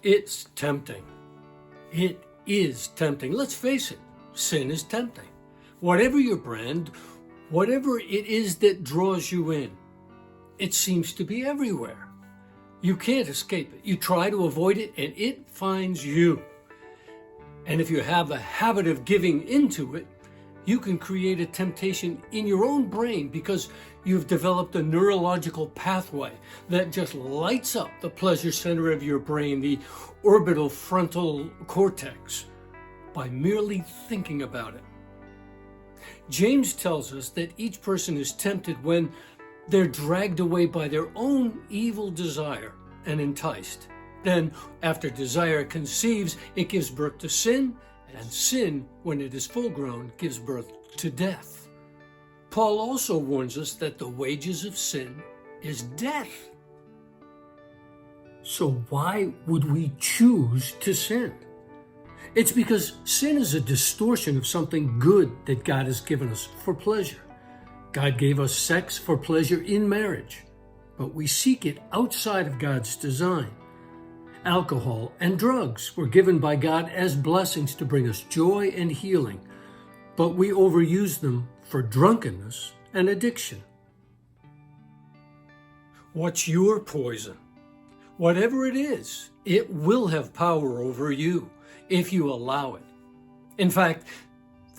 It's tempting. It is tempting. Let's face it, sin is tempting. Whatever your brand, whatever it is that draws you in, it seems to be everywhere. You can't escape it. You try to avoid it and it finds you. And if you have a habit of giving into it, you can create a temptation in your own brain because you've developed a neurological pathway that just lights up the pleasure center of your brain, the orbital frontal cortex, by merely thinking about it. James tells us that each person is tempted when they're dragged away by their own evil desire and enticed. Then, after desire conceives, it gives birth to sin, and sin, when it is full grown, gives birth to death. Paul also warns us that the wages of sin is death. So why would we choose to sin? It's because sin is a distortion of something good that God has given us for pleasure. God gave us sex for pleasure in marriage, but we seek it outside of God's design. Alcohol and drugs were given by God as blessings to bring us joy and healing, but we overuse them for drunkenness and addiction. What's your poison? Whatever it is, it will have power over you if you allow it. In fact,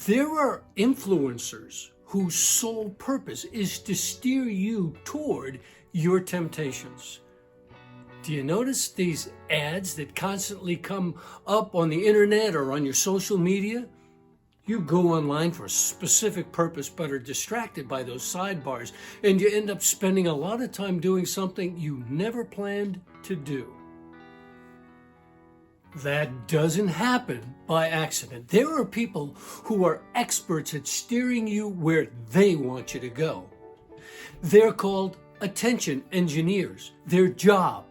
there are influencers whose sole purpose is to steer you toward your temptations. Do you notice these ads that constantly come up on the internet or on your social media? You go online for a specific purpose but are distracted by those sidebars, and you end up spending a lot of time doing something you never planned to do. That doesn't happen by accident. There are people who are experts at steering you where they want you to go. They're called attention engineers. Their job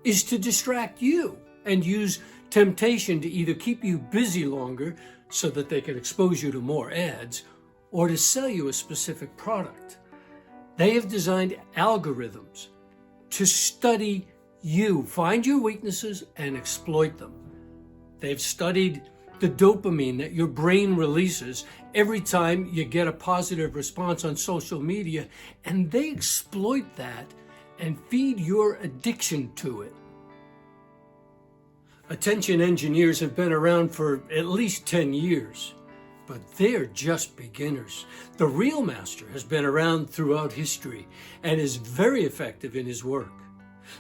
is to distract you and use temptation to either keep you busy longer so that they can expose you to more ads or to sell you a specific product. They have designed algorithms to study you, find your weaknesses, and exploit them. They've studied the dopamine that your brain releases every time you get a positive response on social media, and they exploit that and feed your addiction to it. Attention engineers have been around for at least 10 years, but they're just beginners. The real master has been around throughout history and is very effective in his work.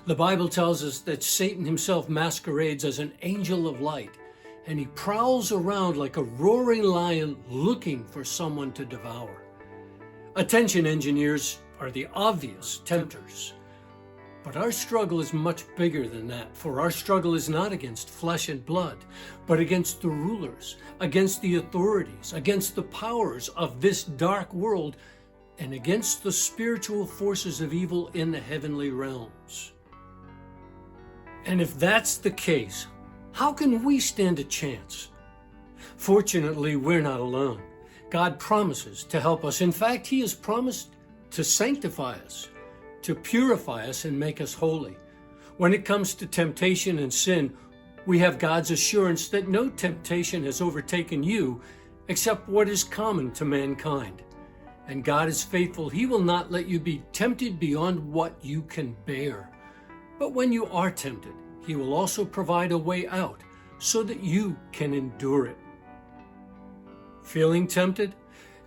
The Bible tells us that Satan himself masquerades as an angel of light, and he prowls around like a roaring lion looking for someone to devour. Attention engineers are the obvious tempters. But our struggle is much bigger than that, for our struggle is not against flesh and blood, but against the rulers, against the authorities, against the powers of this dark world, and against the spiritual forces of evil in the heavenly realms. And if that's the case, how can we stand a chance? Fortunately, we're not alone. God promises to help us. In fact, He has promised to sanctify us, to purify us and make us holy. When it comes to temptation and sin, we have God's assurance that no temptation has overtaken you except what is common to mankind. And God is faithful. He will not let you be tempted beyond what you can bear. But when you are tempted, He will also provide a way out so that you can endure it. Feeling tempted?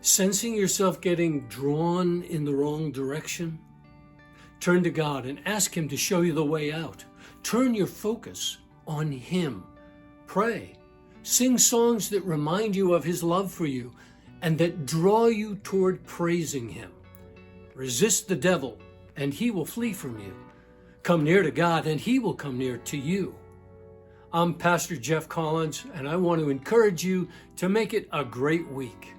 Sensing yourself getting drawn in the wrong direction? Turn to God and ask Him to show you the way out. Turn your focus on Him. Pray. Sing songs that remind you of His love for you and that draw you toward praising Him. Resist the devil and he will flee from you. Come near to God and He will come near to you. I'm Pastor Jeff Collins, and I want to encourage you to make it a great week.